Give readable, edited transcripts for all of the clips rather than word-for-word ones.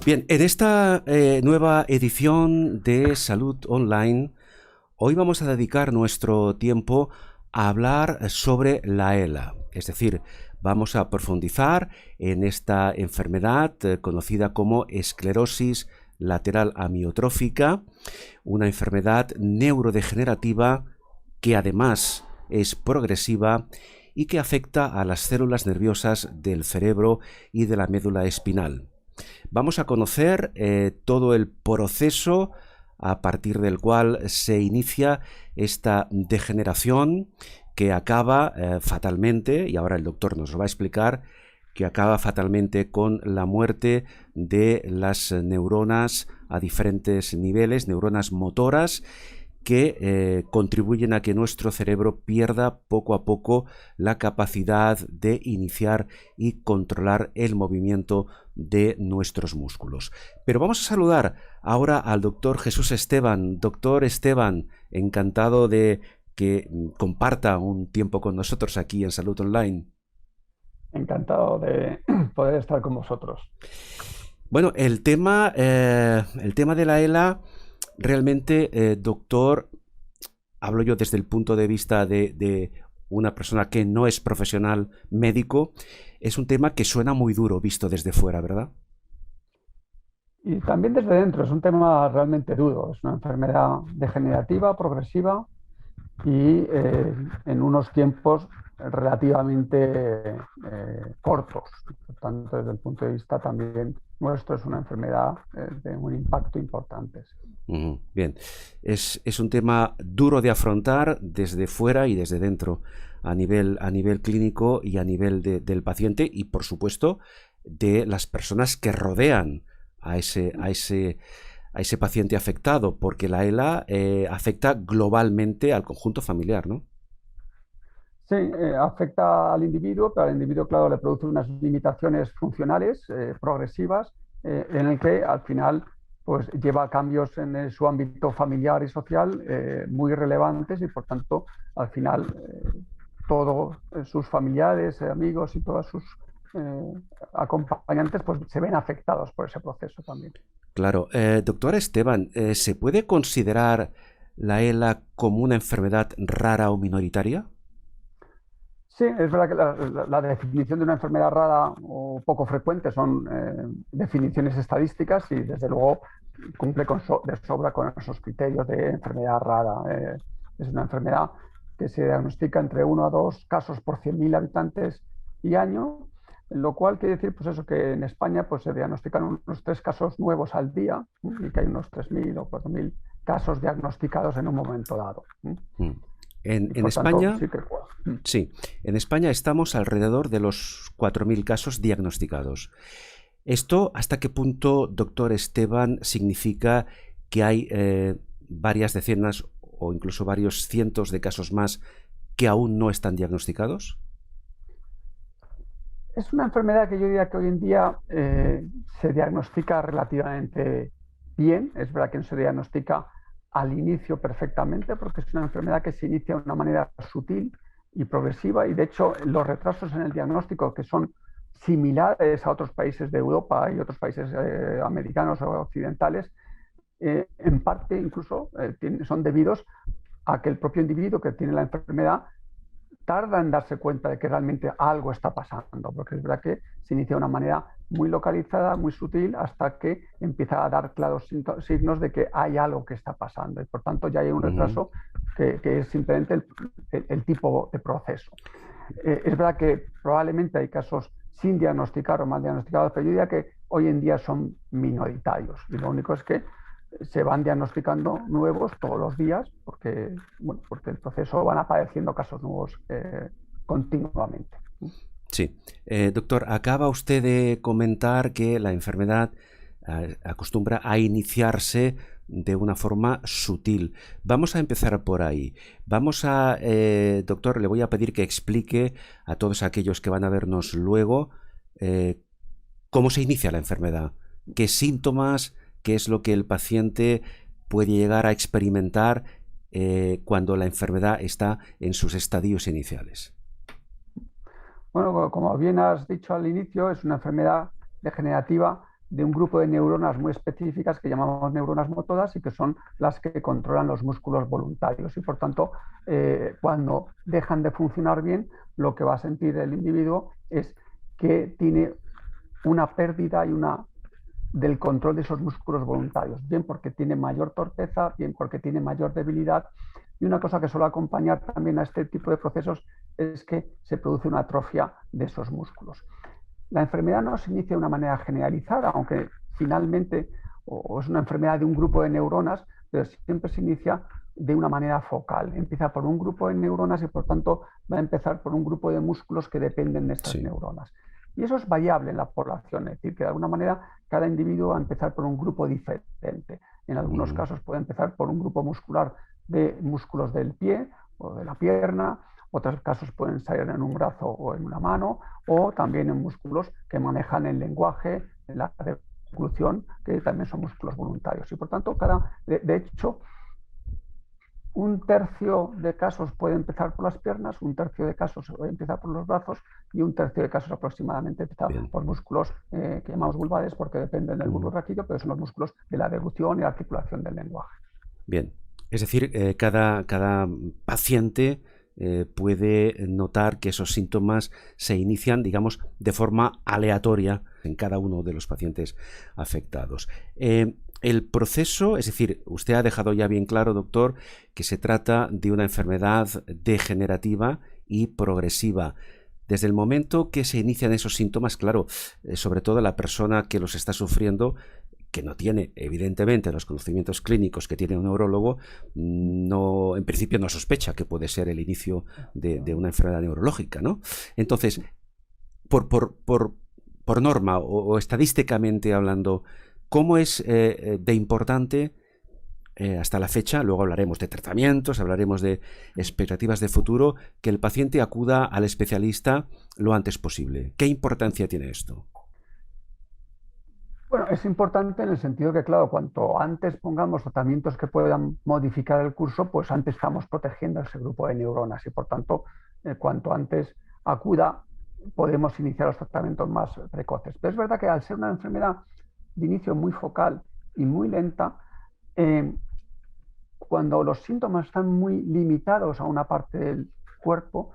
Bien, en esta nueva edición de Salud Online, hoy vamos a dedicar nuestro tiempo a hablar sobre la ELA, es decir, vamos a profundizar en esta enfermedad conocida como esclerosis lateral amiotrófica, una enfermedad neurodegenerativa que además es progresiva y que afecta a las células nerviosas del cerebro y de la médula espinal. Vamos a conocer todo el proceso a partir del cual se inicia esta degeneración que acaba fatalmente, y ahora el doctor nos lo va a explicar, que acaba fatalmente con la muerte de las neuronas a diferentes niveles, neuronas motoras, que contribuyen a que nuestro cerebro pierda poco a poco la capacidad de iniciar y controlar el movimiento de nuestros músculos. Pero vamos a saludar ahora al doctor Jesús Esteban. Doctor Esteban, encantado de que comparta un tiempo con nosotros aquí en Salud Online. Encantado de poder estar con vosotros. Bueno, el tema de la ELA, realmente, doctor, hablo yo desde el punto de vista de una persona que no es profesional médico, es un tema que suena muy duro visto desde fuera, ¿verdad? Y también desde dentro, es un tema realmente duro, es una enfermedad degenerativa, progresiva y en unos tiempos relativamente cortos. Por tanto, desde el punto de vista también nuestro, es una enfermedad de un impacto importante. Bien, es un tema duro de afrontar desde fuera y desde dentro, a nivel clínico y a nivel del paciente y, por supuesto, de las personas que rodean a ese paciente afectado, porque la ELA afecta globalmente al conjunto familiar, ¿no? Sí, afecta al individuo, pero al individuo, claro, le produce unas limitaciones funcionales progresivas en el que al final pues, lleva a cambios en su ámbito familiar y social muy relevantes y por tanto al final todos sus familiares, amigos y todos sus acompañantes pues, se ven afectados por ese proceso también. Claro. Doctor Esteban, ¿se puede considerar la ELA como una enfermedad rara o minoritaria? Sí, es verdad que la definición de una enfermedad rara o poco frecuente son definiciones estadísticas y desde luego cumple de sobra con esos criterios de enfermedad rara. Es una enfermedad que se diagnostica entre 1 a 2 casos por 100.000 habitantes y año, lo cual quiere decir pues eso, que en España pues, se diagnostican unos 3 casos nuevos al día y que hay unos 3.000 o 4.000 casos diagnosticados en un momento dado. Mm. Y En por tanto, España, sí que... sí, en España estamos alrededor de los 4.000 casos diagnosticados. ¿Esto hasta qué punto, doctor Esteban, significa que hay varias decenas o incluso varios cientos de casos más que aún no están diagnosticados? Es una enfermedad que yo diría que hoy en día se diagnostica relativamente bien. Es verdad que no se diagnostica al inicio perfectamente porque es una enfermedad que se inicia de una manera sutil y progresiva y de hecho los retrasos en el diagnóstico que son similares a otros países de Europa y otros países americanos o occidentales, en parte incluso son debidos a que el propio individuo que tiene la enfermedad tarda en darse cuenta de que realmente algo está pasando, porque es verdad que se inicia de una manera muy localizada, muy sutil, hasta que empieza a dar claros signos de que hay algo que está pasando y por tanto ya hay un Ujú. retraso que es simplemente el tipo de proceso. Es verdad que probablemente hay casos sin diagnosticar o mal diagnosticados, pero yo diría que hoy en día son minoritarios y lo único es que se van diagnosticando nuevos todos los días porque, bueno, porque el proceso van apareciendo casos nuevos continuamente. Sí. Doctor, acaba usted de comentar que la enfermedad acostumbra a iniciarse de una forma sutil. Vamos a empezar por ahí. Doctor, le voy a pedir que explique a todos aquellos que van a vernos luego eh, cómo se inicia la enfermedad, qué síntomas, qué es lo que el paciente puede llegar a experimentar cuando la enfermedad está en sus estadios iniciales. Bueno, como bien has dicho al inicio, es una enfermedad degenerativa de un grupo de neuronas muy específicas que llamamos neuronas motoras y que son las que controlan los músculos voluntarios. Y por tanto, cuando dejan de funcionar bien, lo que va a sentir el individuo es que tiene una pérdida del control de esos músculos voluntarios, bien porque tiene mayor torpeza, bien porque tiene mayor debilidad. Y una cosa que suele acompañar también a este tipo de procesos es que se produce una atrofia de esos músculos. La enfermedad no se inicia de una manera generalizada, aunque finalmente o es una enfermedad de un grupo de neuronas, pero siempre se inicia de una manera focal. Empieza por un grupo de neuronas y por tanto va a empezar por un grupo de músculos que dependen de esas neuronas. Y eso es variable en la población, es decir, que de alguna manera cada individuo va a empezar por un grupo diferente. En algunos casos puede empezar por un grupo muscular de músculos del pie o de la pierna, otros casos pueden salir en un brazo o en una mano, o también en músculos que manejan el lenguaje, la deglución, que también son músculos voluntarios. Y por tanto, de hecho, un tercio de casos puede empezar por las piernas, un tercio de casos puede empezar por los brazos y un tercio de casos aproximadamente empieza por músculos que llamamos vulvares porque dependen del bulbo raquídeo, pero son los músculos de la deglución y la articulación del lenguaje. Bien, es decir, cada paciente puede notar que esos síntomas se inician, digamos, de forma aleatoria en cada uno de los pacientes afectados. El proceso, es decir, usted ha dejado ya bien claro, doctor, que se trata de una enfermedad degenerativa y progresiva. Desde el momento que se inician esos síntomas, claro, sobre todo la persona que los está sufriendo, que no tiene, evidentemente, los conocimientos clínicos que tiene un neurólogo, no, en principio no sospecha que puede ser el inicio de una enfermedad neurológica, ¿no? Entonces, por norma o estadísticamente hablando, ¿cómo es de importante hasta la fecha? Luego hablaremos de tratamientos, hablaremos de expectativas de futuro, que el paciente acuda al especialista lo antes posible. ¿Qué importancia tiene esto? Bueno, es importante en el sentido que, claro, cuanto antes pongamos tratamientos que puedan modificar el curso, pues antes estamos protegiendo a ese grupo de neuronas y, por tanto, cuanto antes acuda, podemos iniciar los tratamientos más precoces. Pero es verdad que al ser una enfermedad de inicio muy focal y muy lenta, cuando los síntomas están muy limitados a una parte del cuerpo,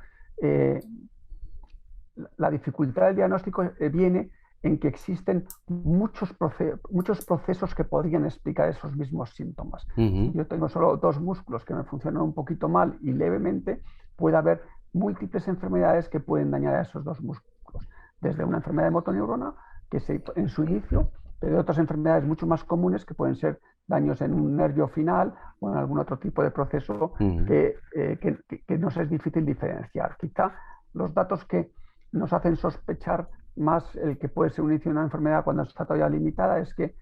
la dificultad del diagnóstico viene en que existen muchos procesos que podrían explicar esos mismos síntomas. Si yo tengo solo dos músculos que me funcionan un poquito mal y levemente, puede haber múltiples enfermedades que pueden dañar a esos dos músculos. Desde una enfermedad de motoneurona, que en su inicio, pero otras enfermedades mucho más comunes que pueden ser daños en un nervio final o en algún otro tipo de proceso que nos es difícil diferenciar. Quizá los datos que nos hacen sospechar más el que puede ser un inicio de una enfermedad cuando está todavía limitada es que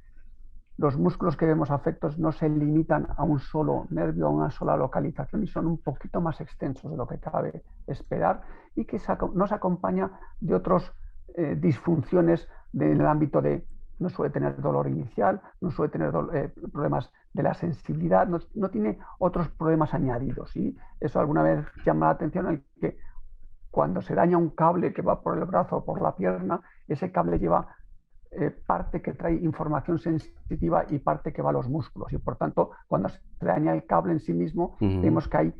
los músculos que vemos afectos no se limitan a un solo nervio, a una sola localización y son un poquito más extensos de lo que cabe esperar y que nos acompaña de otras disfunciones del ámbito de no suele tener dolor inicial, no suele tener problemas de la sensibilidad, no tiene otros problemas añadidos y eso alguna vez llama la atención el que cuando se daña un cable que va por el brazo o por la pierna, ese cable lleva parte que trae información sensitiva y parte que va a los músculos. Y por tanto, cuando se daña el cable en sí mismo, vemos que hay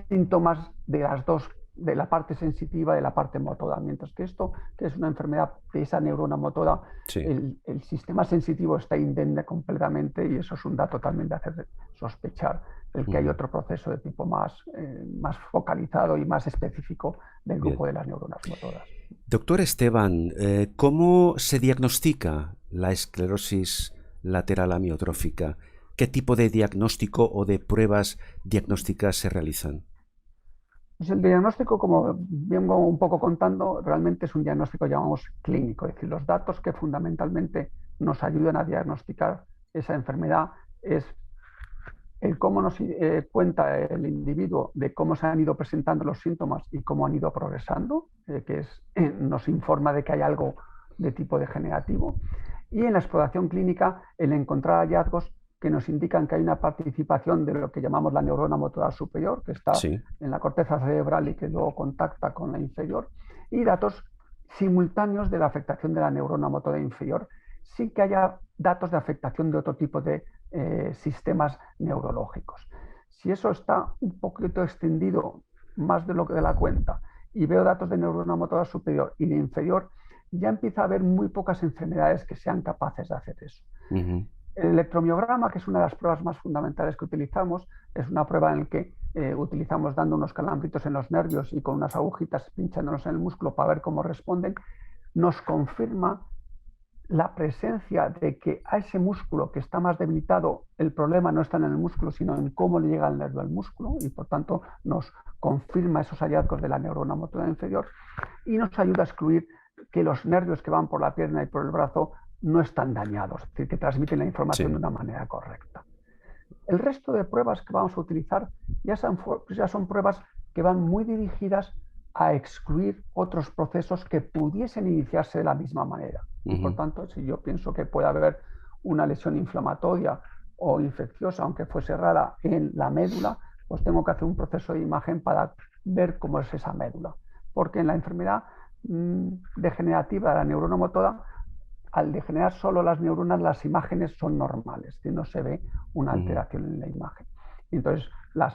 síntomas de las dos, de la parte sensitiva y de la parte motora. Mientras que esto, que es una enfermedad de esa neurona motora, el sistema sensitivo está indemne completamente y eso es un dato también de hacer sospechar el que hay otro proceso de tipo más focalizado y más específico del grupo de las neuronas motoras. Doctor Esteban, ¿cómo se diagnostica la esclerosis lateral amiotrófica? ¿Qué tipo de diagnóstico o de pruebas diagnósticas se realizan? Pues el diagnóstico, como vengo un poco contando, realmente es un diagnóstico, llamamos clínico, es decir, los datos que fundamentalmente nos ayudan a diagnosticar esa enfermedad es el cómo nos cuenta el individuo de cómo se han ido presentando los síntomas y cómo han ido progresando, que nos informa de que hay algo de tipo degenerativo. Y en la exploración clínica, el encontrar hallazgos que nos indican que hay una participación de lo que llamamos la neurona motora superior, que está en la corteza cerebral y que luego contacta con la inferior, y datos simultáneos de la afectación de la neurona motora inferior, sin que haya datos de afectación de otro tipo de sistemas neurológicos. Si eso está un poquito extendido más de lo que de la cuenta y veo datos de neurona motora superior y de inferior, ya empieza a haber muy pocas enfermedades que sean capaces de hacer eso. Ujú. El electromiograma, que es una de las pruebas más fundamentales que utilizamos, es una prueba en la que utilizamos dando unos calambritos en los nervios y con unas agujitas pinchándonos en el músculo para ver cómo responden, nos confirma la presencia de que a ese músculo que está más debilitado, el problema no está en el músculo, sino en cómo le llega el nervio al músculo, y por tanto nos confirma esos hallazgos de la neurona motora inferior y nos ayuda a excluir que los nervios que van por la pierna y por el brazo no están dañados, es decir, que transmiten la información de una manera correcta. El resto de pruebas que vamos a utilizar ya son pruebas que van muy dirigidas a excluir otros procesos que pudiesen iniciarse de la misma manera. Y por tanto, si yo pienso que puede haber una lesión inflamatoria o infecciosa, aunque fuese rara, en la médula, pues tengo que hacer un proceso de imagen para ver cómo es esa médula. Porque en la enfermedad degenerativa de la neurona motora, al degenerar solo las neuronas, las imágenes son normales, y no se ve una alteración en la imagen. Y entonces las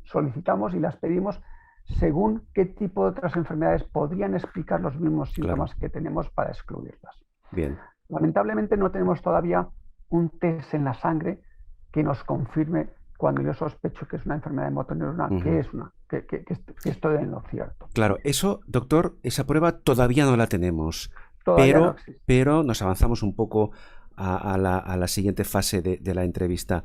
solicitamos y las pedimos según qué tipo de otras enfermedades podrían explicar los mismos síntomas que tenemos para excluirlas. Bien. Lamentablemente no tenemos todavía un test en la sangre que nos confirme cuando yo sospecho que es una enfermedad de motoneurona, que estoy en lo cierto. Claro, eso, doctor, esa prueba todavía no la tenemos, Todavía no existe. pero nos avanzamos un poco a la siguiente fase de la entrevista.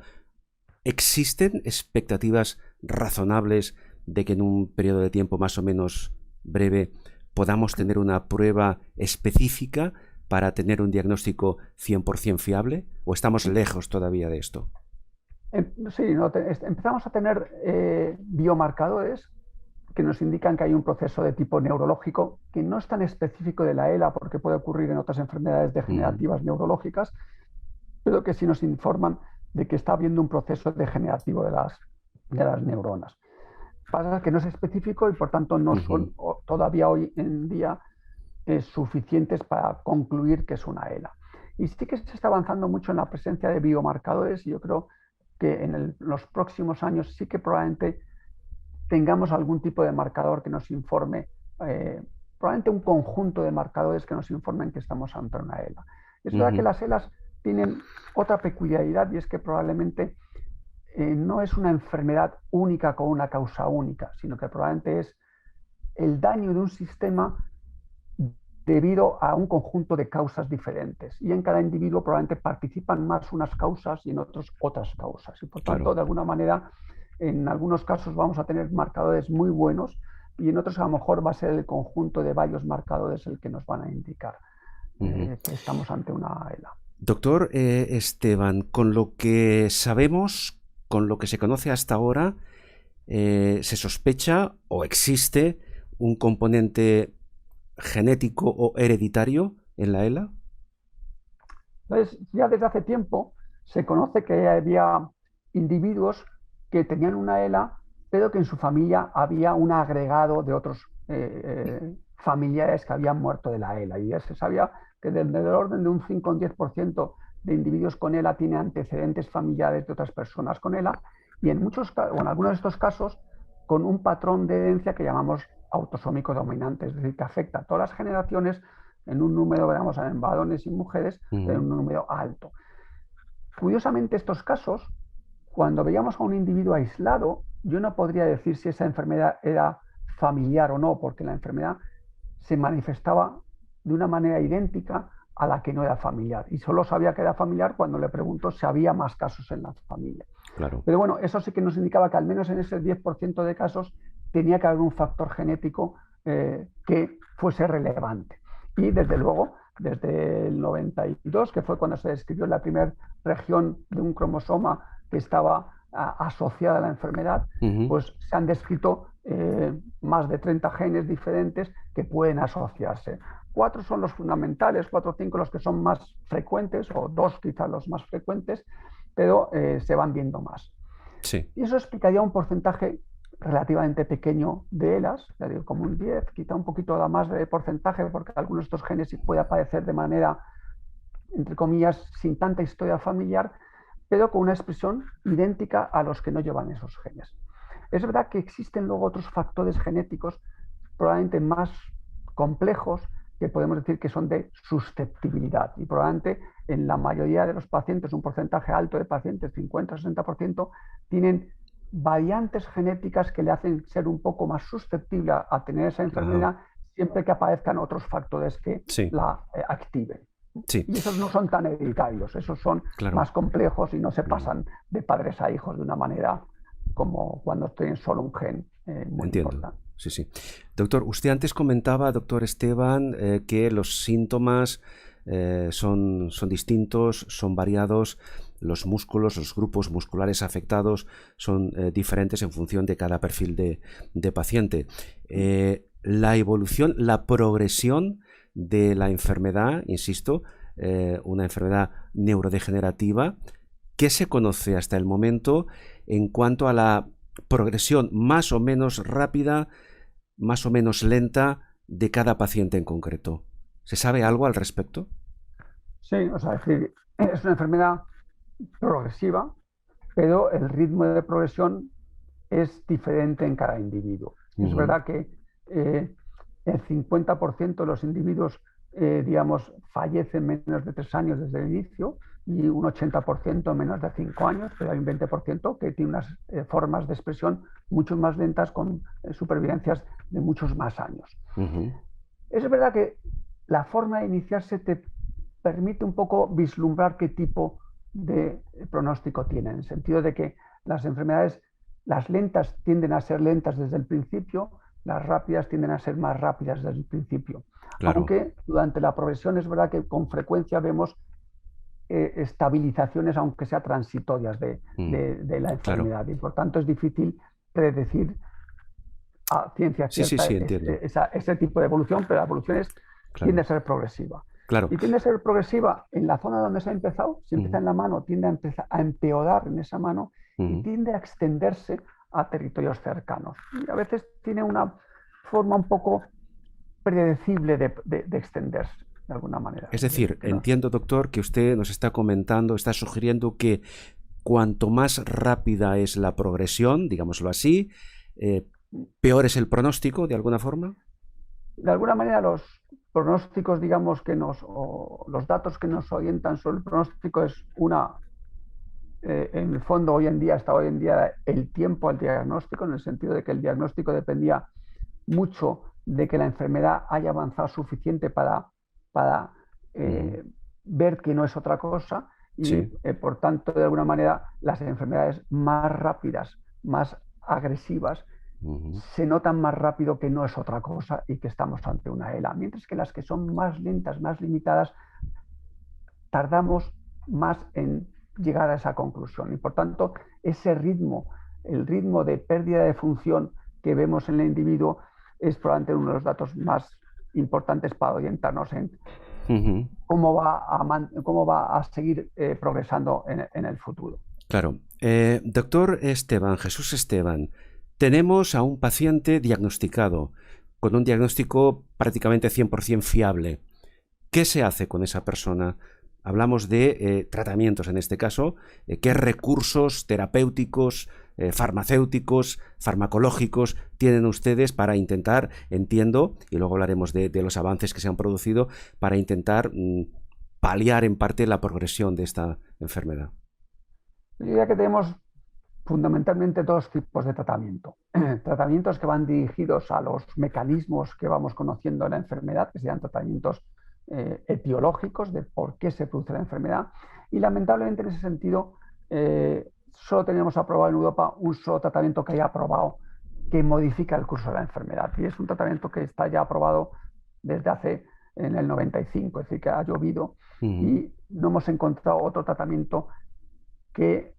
¿Existen expectativas razonables de que en un periodo de tiempo más o menos breve podamos tener una prueba específica para tener un diagnóstico 100% fiable? ¿O estamos lejos todavía de esto? Sí, empezamos a tener biomarcadores que nos indican que hay un proceso de tipo neurológico que no es tan específico de la ELA porque puede ocurrir en otras enfermedades degenerativas neurológicas, pero que sí nos informan de que está habiendo un proceso degenerativo de las neuronas. Pasa que no es específico y por tanto no son todavía hoy en día suficientes para concluir que es una ELA. Y sí que se está avanzando mucho en la presencia de biomarcadores y yo creo que en los próximos años sí que probablemente tengamos algún tipo de marcador que nos informe, probablemente un conjunto de marcadores que nos informen que estamos ante una ELA. Es verdad que las ELAs tienen otra peculiaridad y es que probablemente no es una enfermedad única con una causa única, sino que probablemente es el daño de un sistema debido a un conjunto de causas diferentes. Y en cada individuo probablemente participan más unas causas y en otros otras causas. Y por tanto, de alguna manera, en algunos casos vamos a tener marcadores muy buenos y en otros a lo mejor va a ser el conjunto de varios marcadores el que nos van a indicar que estamos ante una ELA. Doctor Esteban, con lo que sabemos, con lo que se conoce hasta ahora, se sospecha o existe un componente genético o hereditario en la ELA. Entonces, ya desde hace tiempo se conoce que había individuos que tenían una ELA, pero que en su familia había un agregado de otros familiares que habían muerto de la ELA. Y ya se sabía que del orden de un 5 o un 10% de individuos con ELA tiene antecedentes familiares de otras personas con ELA y en algunos de estos casos con un patrón de herencia que llamamos autosómico dominante, es decir, que afecta a todas las generaciones en un número, digamos, en varones y mujeres, en un número alto. Curiosamente, estos casos, cuando veíamos a un individuo aislado, yo no podría decir si esa enfermedad era familiar o no, porque la enfermedad se manifestaba de una manera idéntica a la que no era familiar. Y solo sabía que era familiar cuando le pregunto si había más casos en la familia. Claro. Pero bueno, eso sí que nos indicaba que al menos en ese 10% de casos tenía que haber un factor genético que fuese relevante. Y desde luego, desde el 92, que fue cuando se describió la primera región de un cromosoma que estaba asociada a la enfermedad, pues se han descrito más de 30 genes diferentes que pueden asociarse. 4 son los fundamentales, 4 o 5 los que son más frecuentes, o 2 quizás los más frecuentes, pero se van viendo más. Sí. Y eso explicaría un porcentaje relativamente pequeño de ELAs, como un 10, quizá un poquito más de porcentaje, porque algunos de estos genes sí puede aparecer de manera entre comillas, sin tanta historia familiar, pero con una expresión idéntica a los que no llevan esos genes. Es verdad que existen luego otros factores genéticos probablemente más complejos que podemos decir que son de susceptibilidad y probablemente en la mayoría de los pacientes, un porcentaje alto de pacientes, 50-60%, tienen variantes genéticas que le hacen ser un poco más susceptible a tener esa enfermedad siempre que aparezcan otros factores que la activen. Sí. Y esos no son tan hereditarios, esos son más complejos y no se pasan de padres a hijos de una manera como cuando tienen solo un gen muy importante. Sí, sí. Doctor, usted antes comentaba, doctor Esteban, que los síntomas son distintos, son variados, los músculos, los grupos musculares afectados son diferentes en función de cada perfil de paciente. La evolución, la progresión de la enfermedad, insisto, una enfermedad neurodegenerativa, ¿qué se conoce hasta el momento en cuanto a la progresión más o menos rápida, más o menos lenta de cada paciente en concreto? ¿Se sabe algo al respecto? Sí, o sea, es una enfermedad progresiva, pero el ritmo de progresión es diferente en cada individuo. Es verdad que el 50% de los individuos, digamos, fallecen menos de 3 años desde el inicio y un 80% en menos de 5 años, pero hay un 20% que tiene unas formas de expresión mucho más lentas con supervivencias de muchos más años. Es verdad que la forma de iniciarse te permite un poco vislumbrar qué tipo de pronóstico tienen, en el sentido de que las enfermedades, las lentas tienden a ser lentas desde el principio, las rápidas tienden a ser más rápidas desde el principio. Aunque durante la progresión es verdad que con frecuencia vemos estabilizaciones, aunque sea transitorias de la enfermedad. Y por tanto es difícil predecir a ciencia cierta ese tipo de evolución, pero la evolución tiende a ser progresiva. Y tiende a ser progresiva en la zona donde se ha empezado, si empieza en la mano, tiende a empeorar en esa mano y tiende a extenderse a territorios cercanos. Y a veces tiene una forma un poco predecible de extenderse, de alguna manera. Es decir, entiendo, doctor, que usted nos está comentando, está sugiriendo que cuanto más rápida es la progresión, digámoslo así, peor es el pronóstico, de alguna forma. De alguna manera los pronósticos, digamos, o los datos que nos orientan sobre el pronóstico es en el fondo hasta hoy en día el tiempo al diagnóstico, en el sentido de que el diagnóstico dependía mucho de que la enfermedad haya avanzado suficiente para ver que no es otra cosa y por tanto de alguna manera las enfermedades más rápidas, más agresivas, se notan más rápido que no es otra cosa y que estamos ante una ELA, mientras que las que son más lentas, más limitadas, tardamos más en llegar a esa conclusión y por tanto ese ritmo, el ritmo de pérdida de función que vemos en el individuo es probablemente uno de los datos más importantes para orientarnos en cómo va a seguir progresando en el futuro. Claro. Doctor Esteban, Jesús Esteban, tenemos a un paciente diagnosticado, con un diagnóstico prácticamente 100% fiable. ¿Qué se hace con esa persona? Hablamos de tratamientos en este caso. ¿Qué recursos terapéuticos, farmacéuticos, farmacológicos tienen ustedes para intentar, entiendo, y luego hablaremos de los avances que se han producido, para intentar paliar en parte la progresión de esta enfermedad? Yo diría que tenemos fundamentalmente 2 tipos de tratamiento. Tratamientos que van dirigidos a los mecanismos que vamos conociendo en la enfermedad, que serían tratamientos etiológicos de por qué se produce la enfermedad. Y lamentablemente en ese sentido solo tenemos aprobado en Europa un solo tratamiento que haya aprobado que modifica el curso de la enfermedad. Y es un tratamiento que está ya aprobado desde en el 95, es decir, que ha llovido y no hemos encontrado otro tratamiento que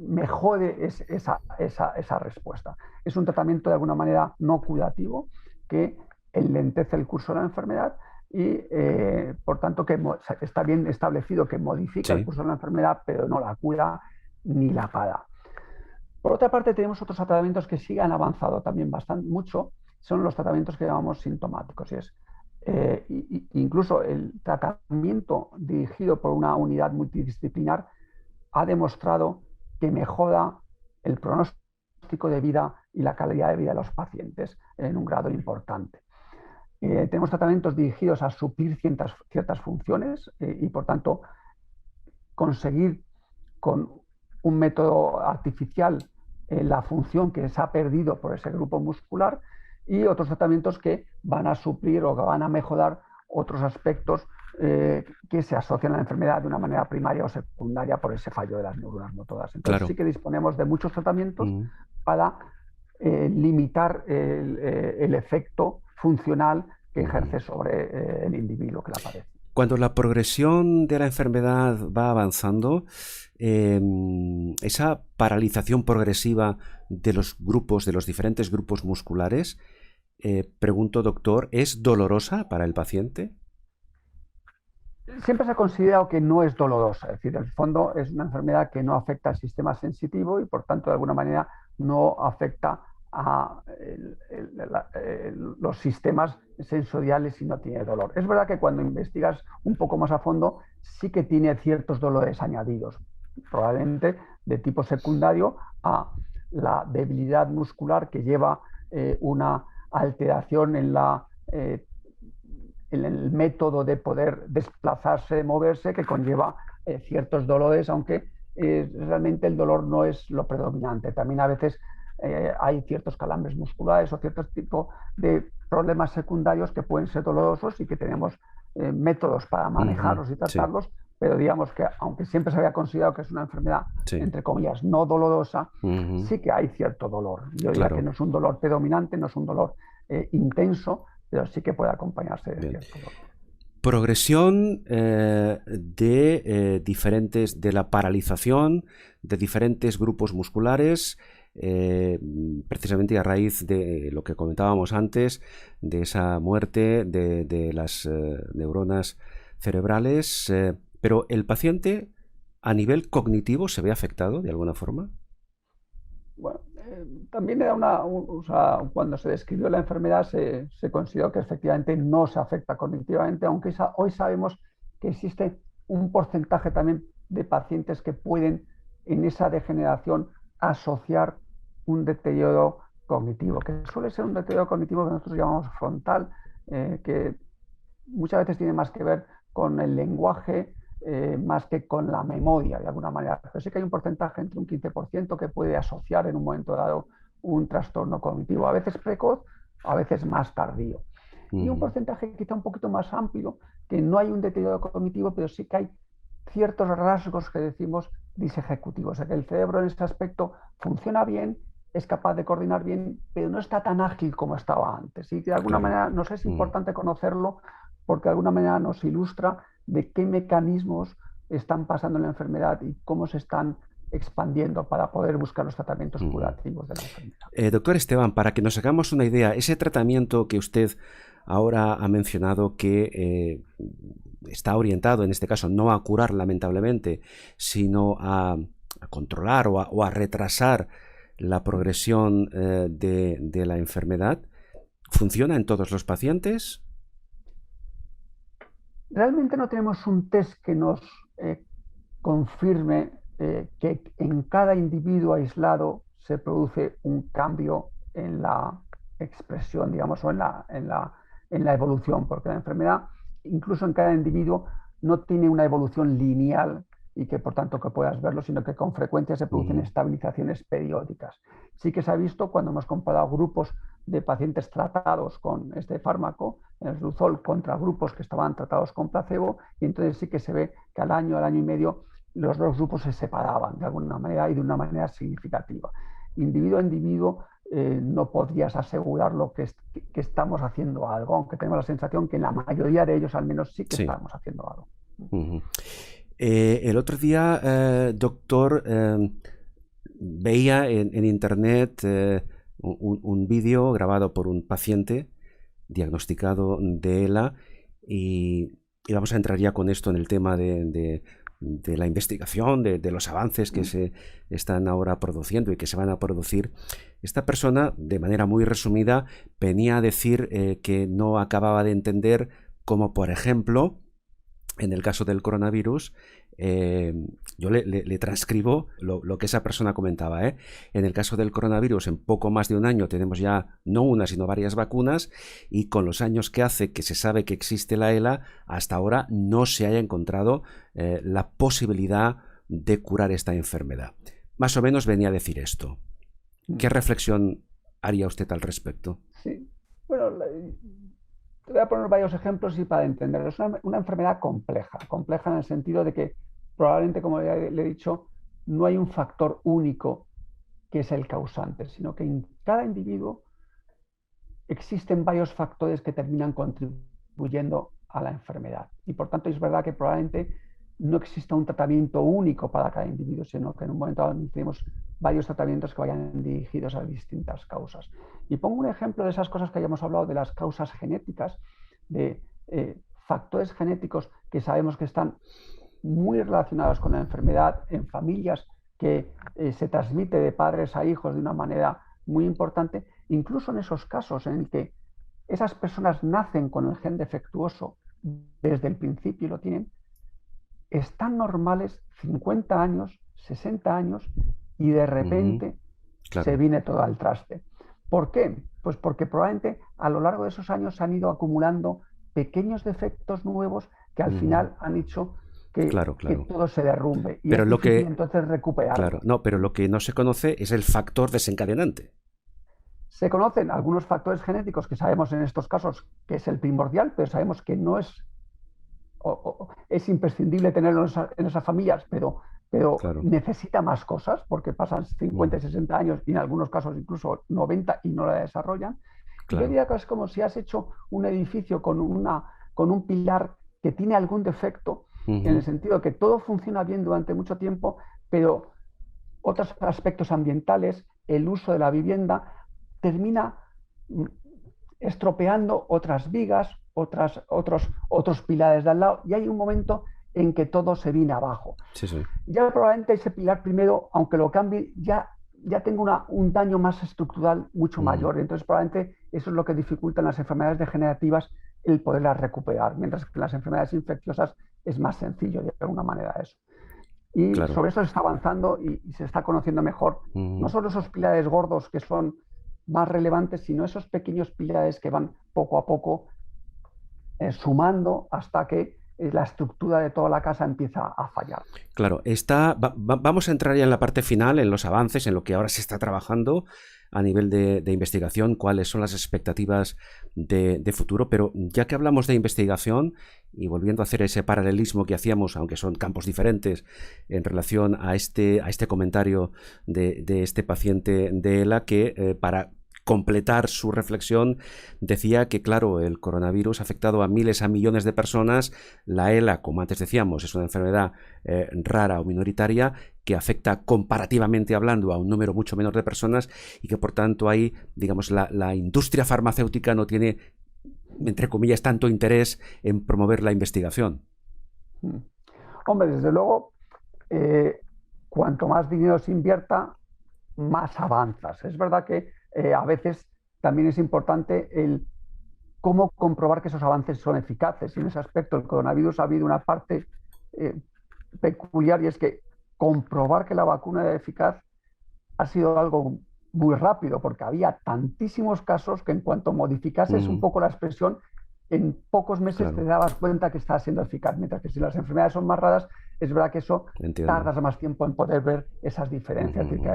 mejore esa respuesta. Es un tratamiento de alguna manera no curativo que enlentece el curso de la enfermedad y por tanto que está bien establecido que modifica el curso de la enfermedad, pero no la cura ni la para. Por otra parte, tenemos otros tratamientos que sí han avanzado también mucho, son los tratamientos que llamamos sintomáticos, y es Incluso el tratamiento dirigido por una unidad multidisciplinar ha demostrado que mejora el pronóstico de vida y la calidad de vida de los pacientes en un grado importante. Tenemos tratamientos dirigidos a suplir ciertas funciones y, por tanto, conseguir con un método artificial la función que se ha perdido por ese grupo muscular, y otros tratamientos que van a suplir o que van a mejorar otros aspectos que se asocian a la enfermedad de una manera primaria o secundaria por ese fallo de las neuronas motoras. Entonces Claro. sí que disponemos de muchos tratamientos para limitar el efecto funcional que ejerce sobre el individuo que la padece. Cuando la progresión de la enfermedad va avanzando, esa paralización progresiva de los grupos, de los diferentes grupos musculares, pregunto, doctor, ¿es dolorosa para el paciente? Siempre se ha considerado que no es dolorosa, es decir, en el fondo es una enfermedad que no afecta al sistema sensitivo y, por tanto, de alguna manera no afecta a los sistemas sensoriales y no tiene dolor. Es verdad que cuando investigas un poco más a fondo sí que tiene ciertos dolores añadidos, probablemente de tipo secundario a la debilidad muscular que lleva una alteración en el método de poder desplazarse, moverse, que conlleva ciertos dolores, aunque realmente el dolor no es lo predominante. También a veces hay ciertos calambres musculares o ciertos tipos de problemas secundarios que pueden ser dolorosos y que tenemos métodos para manejarlos y tratarlos, sí. Pero digamos que, aunque siempre se había considerado que es una enfermedad, sí, entre comillas, no dolorosa, sí que hay cierto dolor. Yo diría que no es un dolor predominante, no es un dolor intenso, pero sí que puede acompañarse de cierto dolor. Progresión de la paralización de diferentes grupos musculares, precisamente a raíz de lo que comentábamos antes, de esa muerte de las neuronas cerebrales, pero ¿el paciente a nivel cognitivo se ve afectado de alguna forma? Bueno, también era cuando se describió la enfermedad se consideró que efectivamente no se afecta cognitivamente, aunque hoy sabemos que existe un porcentaje también de pacientes que pueden en esa degeneración asociar un deterioro cognitivo, que suele ser un deterioro cognitivo que nosotros llamamos frontal, que muchas veces tiene más que ver con el lenguaje más que con la memoria, de alguna manera. Pero sí que hay un porcentaje entre un 15% que puede asociar en un momento dado un trastorno cognitivo, a veces precoz, a veces más tardío. Y un porcentaje quizá un poquito más amplio, que no hay un deterioro cognitivo, pero sí que hay ciertos rasgos que decimos disejecutivos. O sea, que el cerebro en ese aspecto funciona bien, es capaz de coordinar bien, pero no está tan ágil como estaba antes. Y de alguna manera nos es importante conocerlo, porque de alguna manera nos ilustra de qué mecanismos están pasando en la enfermedad y cómo se están expandiendo para poder buscar los tratamientos curativos de la enfermedad. Doctor Esteban, para que nos hagamos una idea, ese tratamiento que usted ahora ha mencionado que está orientado, en este caso, no a curar lamentablemente, sino a controlar o a retrasar la progresión de la enfermedad, ¿funciona en todos los pacientes? Realmente no tenemos un test que nos confirme que en cada individuo aislado se produce un cambio en la expresión, digamos, o en la evolución, porque la enfermedad, incluso en cada individuo, no tiene una evolución lineal y que por tanto que puedas verlo, sino que con frecuencia se producen estabilizaciones periódicas. Sí que se ha visto cuando hemos comparado grupos de pacientes tratados con este fármaco, el Luzol, contra grupos que estaban tratados con placebo, y entonces sí que se ve que al año y medio, los dos grupos se separaban de alguna manera y de una manera significativa. Individuo a individuo no podrías asegurarlo que estamos haciendo algo, aunque tenemos la sensación que en la mayoría de ellos al menos sí que estamos haciendo algo. El otro día, doctor, veía en internet un vídeo grabado por un paciente diagnosticado de ELA y vamos a entrar ya con esto en el tema de de la investigación, de los avances que se están ahora produciendo y que se van a producir, esta persona, de manera muy resumida, venía a decir que no acababa de entender cómo, por ejemplo, en el caso del coronavirus, yo le transcribo lo que esa persona comentaba. En el caso del coronavirus, en poco más de un año tenemos ya no una, sino varias vacunas, y con los años que hace que se sabe que existe la ELA, hasta ahora no se haya encontrado la posibilidad de curar esta enfermedad. Más o menos venía a decir esto. ¿Qué reflexión haría usted al respecto? Sí, bueno, te voy a poner varios ejemplos y para entenderlo. Es una enfermedad compleja en el sentido de que probablemente, como le he dicho, no hay un factor único que es el causante, sino que en cada individuo existen varios factores que terminan contribuyendo a la enfermedad. Y por tanto es verdad que probablemente no exista un tratamiento único para cada individuo, sino que en un momento dado tenemos varios tratamientos que vayan dirigidos a distintas causas. Y pongo un ejemplo de esas cosas que hayamos hablado, de las causas genéticas, de factores genéticos que sabemos que están muy relacionados con la enfermedad en familias que se transmite de padres a hijos de una manera muy importante, incluso en esos casos en el que esas personas nacen con el gen defectuoso desde el principio y lo tienen, están normales 50 años, 60 años y de repente Claro. se viene todo al traste. ¿Por qué? Pues porque probablemente a lo largo de esos años se han ido acumulando pequeños defectos nuevos que al final han hecho que todo se derrumbe y pero es lo difícil que, entonces recuperarlo. pero lo que no se conoce es el factor desencadenante. Se conocen algunos factores genéticos que sabemos en estos casos que es el primordial, pero sabemos que no es es imprescindible tenerlo en esas familias, pero necesita más cosas porque pasan 50 y 60 años y en algunos casos incluso 90 y no la desarrollan. Yo diría que es como si has hecho un edificio con un pilar que tiene algún defecto, en el sentido de que todo funciona bien durante mucho tiempo, pero otros aspectos ambientales, el uso de la vivienda, termina estropeando otras vigas, otros pilares de al lado, y hay un momento en que todo se viene abajo. Ya probablemente ese pilar primero, aunque lo cambie, ya tengo un daño más estructural mucho mayor. Entonces probablemente eso es lo que dificulta en las enfermedades degenerativas el poderlas recuperar, mientras que en las enfermedades infecciosas es más sencillo de alguna manera eso. Y sobre eso se está avanzando y se está conociendo mejor, no solo esos pilares gordos que son más relevantes, sino esos pequeños pilares que van poco a poco sumando hasta que la estructura de toda la casa empieza a fallar. Claro, vamos a entrar ya en la parte final, en los avances, en lo que ahora se está trabajando a nivel de investigación, cuáles son las expectativas de futuro, pero ya que hablamos de investigación y volviendo a hacer ese paralelismo que hacíamos, aunque son campos diferentes, en relación a este comentario de este paciente de ELA, que para completar su reflexión decía que, claro, el coronavirus ha afectado a miles, a millones de personas. La ELA, como antes decíamos, es una enfermedad rara o minoritaria que afecta comparativamente hablando a un número mucho menor de personas y que por tanto ahí, digamos, la industria farmacéutica no tiene, entre comillas, tanto interés en promover la investigación. Hombre, desde luego, cuanto más dinero se invierta, más avanzas. Es verdad que a veces también es importante el cómo comprobar que esos avances son eficaces. Y en ese aspecto el coronavirus ha habido una parte peculiar y es que comprobar que la vacuna era eficaz ha sido algo muy rápido porque había tantísimos casos que en cuanto modificases un poco la expresión, en pocos meses te dabas cuenta que estaba siendo eficaz. Mientras que si las enfermedades son más raras, es verdad que eso tardas más tiempo en poder ver esas diferencias. Es decir,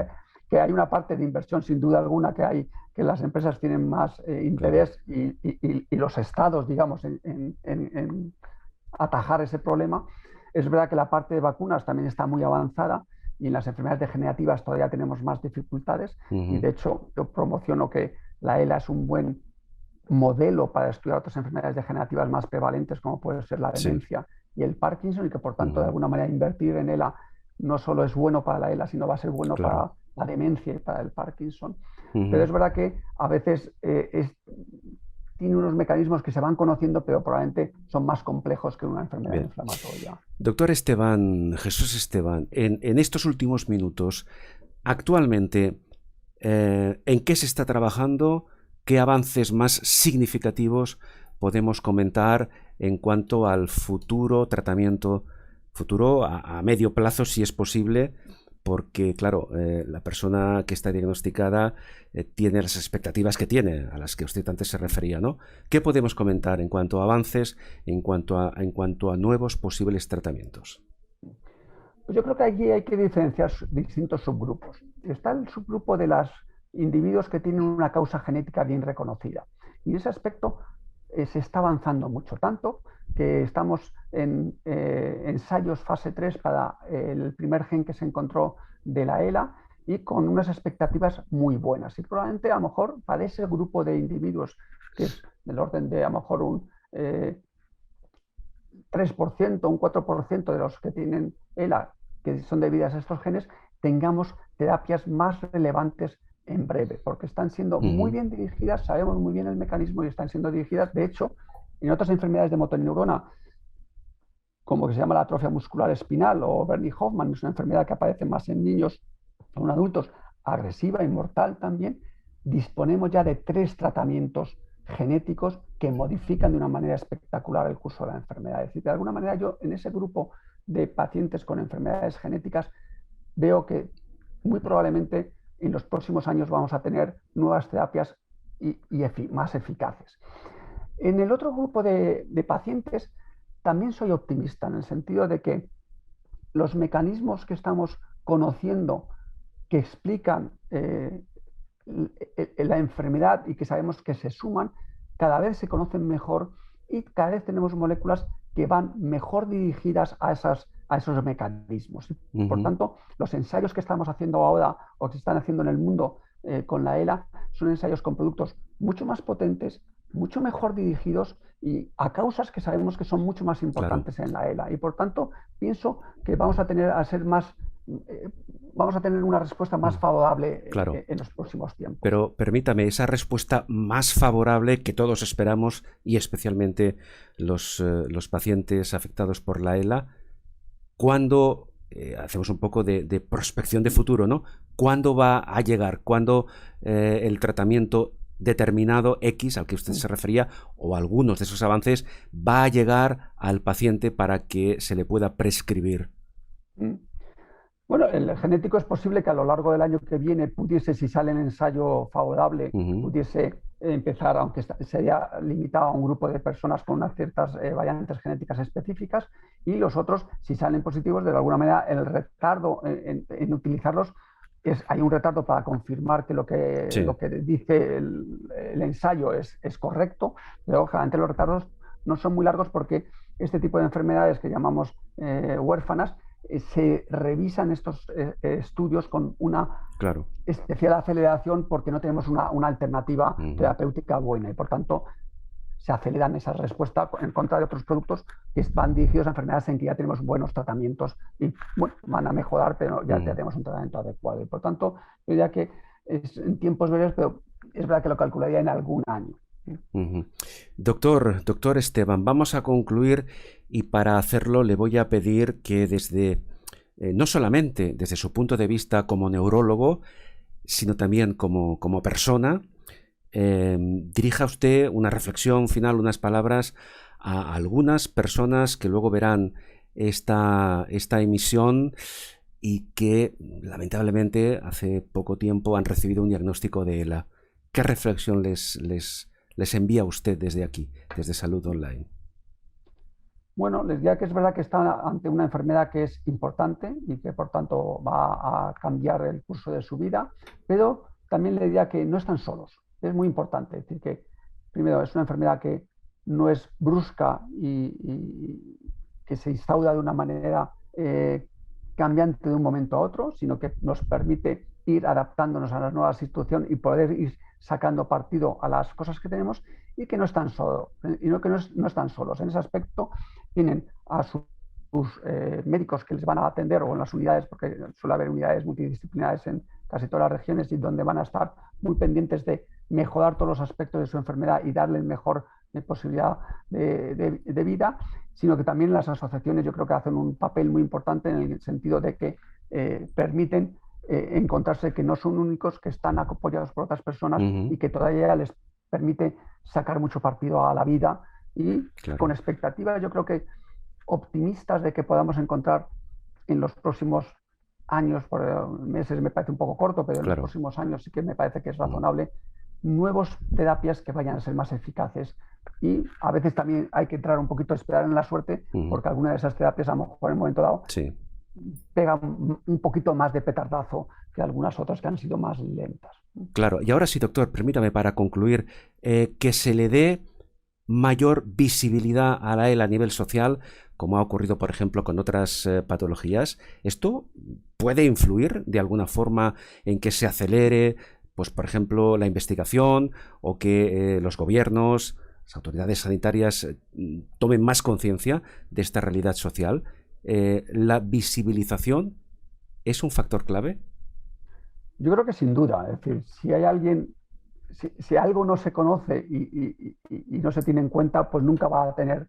que hay una parte de inversión sin duda alguna que las empresas tienen más interés y los estados, digamos, en atajar ese problema. Es verdad que la parte de vacunas también está muy avanzada y en las enfermedades degenerativas todavía tenemos más dificultades y de hecho yo promociono que la ELA es un buen modelo para estudiar otras enfermedades degenerativas más prevalentes como puede ser la demencia y el Parkinson y que por tanto de alguna manera invertir en ELA no solo es bueno para la ELA sino va a ser bueno para la demencia y para el Parkinson. Pero es verdad que a veces tiene unos mecanismos que se van conociendo, pero probablemente son más complejos que una enfermedad Bien. inflamatoria. Doctor Esteban, Jesús Esteban, en estos últimos minutos, actualmente, ¿en qué se está trabajando? ¿Qué avances más significativos podemos comentar en cuanto al futuro tratamiento, futuro a medio plazo, si es posible? Porque, claro, la persona que está diagnosticada tiene las expectativas que tiene, a las que usted antes se refería, ¿no? ¿Qué podemos comentar en cuanto a avances, en cuanto a nuevos posibles tratamientos? Pues yo creo que aquí hay que diferenciar distintos subgrupos. Está el subgrupo de los individuos que tienen una causa genética bien reconocida. Y en ese aspecto se está avanzando mucho, tanto que estamos en ensayos fase 3 para el primer gen que se encontró de la ELA y con unas expectativas muy buenas. Y probablemente a lo mejor para ese grupo de individuos, que es del orden de a lo mejor un 3%, un 4% de los que tienen ELA, que son debidas a estos genes, tengamos terapias más relevantes en breve, porque están siendo muy bien dirigidas, sabemos muy bien el mecanismo y están siendo dirigidas. De hecho, en otras enfermedades de motoneurona, como que se llama la atrofia muscular espinal o Bernie-Hoffman, es una enfermedad que aparece más en niños o en adultos, agresiva y mortal también, disponemos ya de 3 tratamientos genéticos que modifican de una manera espectacular el curso de la enfermedad. Es decir, de alguna manera yo en ese grupo de pacientes con enfermedades genéticas veo que muy probablemente en los próximos años vamos a tener nuevas terapias y más eficaces. En el otro grupo de pacientes también soy optimista en el sentido de que los mecanismos que estamos conociendo que explican la enfermedad y que sabemos que se suman, cada vez se conocen mejor y cada vez tenemos moléculas que van mejor dirigidas a esos mecanismos. Por tanto, los ensayos que estamos haciendo ahora o que se están haciendo en el mundo con la ELA son ensayos con productos mucho más potentes, mucho mejor dirigidos y a causas que sabemos que son mucho más importantes en la ELA. Y por tanto, pienso que vamos a tener una respuesta más favorable en los próximos tiempos. Pero permítame, esa respuesta más favorable que todos esperamos y especialmente los pacientes afectados por la ELA, ¿cuándo hacemos un poco de prospección de futuro, ¿no? ¿Cuándo va a llegar? ¿Cuándo el tratamiento determinado X al que usted se refería o algunos de esos avances va a llegar al paciente para que se le pueda prescribir? Bueno, el genético es posible que a lo largo del año que viene pudiese, si sale en ensayo favorable, pudiese empezar, aunque sería limitado a un grupo de personas con unas ciertas variantes genéticas específicas, y los otros, si salen positivos, de alguna manera el retardo en utilizarlos, hay un retardo para confirmar que lo que dice el ensayo es correcto, pero generalmente los retardos no son muy largos porque este tipo de enfermedades que llamamos huérfanas, se revisan estos estudios con una especial aceleración porque no tenemos una alternativa terapéutica buena y por tanto se aceleran esas respuestas en contra de otros productos que van dirigidos a enfermedades en que ya tenemos buenos tratamientos y bueno, van a mejorar, pero ya tenemos un tratamiento adecuado. Y por tanto, yo diría que es en tiempos breves, pero es verdad que lo calcularía en algún año. Doctor Esteban, vamos a concluir y para hacerlo le voy a pedir que desde, no solamente desde su punto de vista como neurólogo, sino también como persona, dirija usted una reflexión final, unas palabras a algunas personas que luego verán esta emisión y que lamentablemente hace poco tiempo han recibido un diagnóstico de ELA. ¿Qué reflexión les envía usted desde aquí, desde Salud Online? Bueno, les diría que es verdad que están ante una enfermedad que es importante y que por tanto va a cambiar el curso de su vida, pero también les diría que no están solos. Es muy importante, es decir, que primero es una enfermedad que no es brusca y que se instaura de una manera cambiante de un momento a otro, sino que nos permite ir adaptándonos a las nuevas situaciones y poder ir sacando partido a las cosas que tenemos y que no están solos. Y no están solos. En ese aspecto tienen a sus médicos que les van a atender o en las unidades, porque suele haber unidades multidisciplinares en casi todas las regiones y donde van a estar muy pendientes de mejorar todos los aspectos de su enfermedad y darle mejor posibilidad de vida, sino que también las asociaciones yo creo que hacen un papel muy importante en el sentido de que permiten encontrarse que no son únicos, que están apoyados por otras personas y que todavía les permite sacar mucho partido a la vida y con expectativas yo creo que optimistas de que podamos encontrar en los próximos años, por meses me parece un poco corto, pero en los próximos años sí que me parece que es razonable, nuevas terapias que vayan a ser más eficaces. Y a veces también hay que entrar un poquito a esperar en la suerte, porque alguna de esas terapias a lo mejor en un momento dado pegan un poquito más de petardazo que algunas otras que han sido más lentas. Claro, y ahora sí, doctor, permítame para concluir, que se le dé mayor visibilidad a la ELA a nivel social, como ha ocurrido, por ejemplo, con otras patologías. ¿Esto puede influir de alguna forma en que se acelere, pues, por ejemplo, la investigación o que los gobiernos, las autoridades sanitarias tomen más conciencia de esta realidad social? ¿La visibilización es un factor clave? Yo creo que sin duda. Es decir, si hay alguien, si algo no se conoce y no se tiene en cuenta, pues nunca va a tener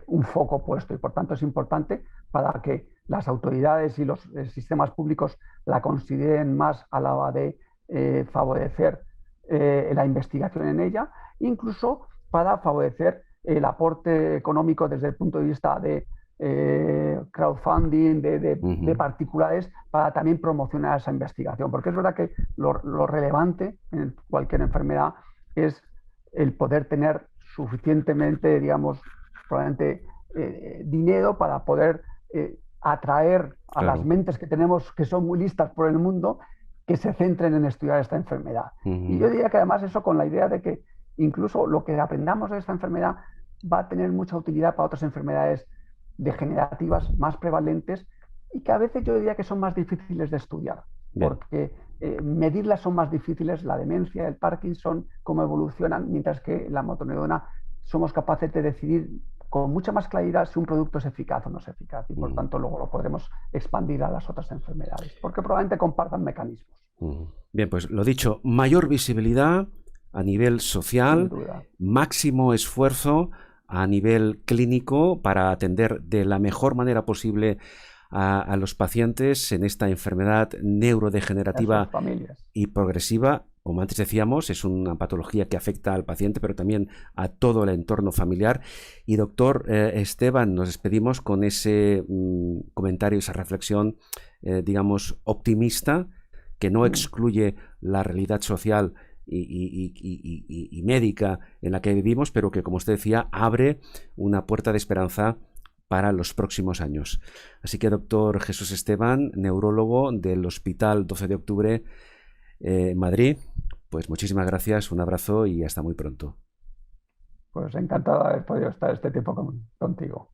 un foco puesto. Y por tanto es importante para que las autoridades y los sistemas públicos la consideren más a la hora de favorecer la investigación en ella, incluso para favorecer el aporte económico desde el punto de vista de crowdfunding, de particulares, para también promocionar esa investigación. Porque es verdad que lo relevante en cualquier enfermedad es el poder tener suficientemente, digamos, probablemente dinero para poder atraer a las mentes que tenemos, que son muy listas por el mundo, que se centren en estudiar esta enfermedad. Y yo diría que además eso con la idea de que incluso lo que aprendamos de esta enfermedad va a tener mucha utilidad para otras enfermedades degenerativas más prevalentes y que a veces yo diría que son más difíciles de estudiar. Porque medirlas son más difíciles, la demencia, el Parkinson, cómo evolucionan, mientras que la motoneurona somos capaces de decidir con mucha más claridad si un producto es eficaz o no es eficaz, y por tanto luego lo podremos expandir a las otras enfermedades, porque probablemente compartan mecanismos. Bien, pues lo dicho, mayor visibilidad a nivel social, máximo esfuerzo a nivel clínico para atender de la mejor manera posible a los pacientes en esta enfermedad neurodegenerativa y progresiva. Como antes decíamos, es una patología que afecta al paciente, pero también a todo el entorno familiar. Y doctor Esteban, nos despedimos con ese comentario, esa reflexión, digamos, optimista, que no excluye la realidad social y médica en la que vivimos, pero que, como usted decía, abre una puerta de esperanza para los próximos años. Así que, doctor Jesús Esteban, neurólogo del Hospital 12 de Octubre, Madrid, pues muchísimas gracias, un abrazo y hasta muy pronto. Pues encantado de haber podido estar este tiempo contigo.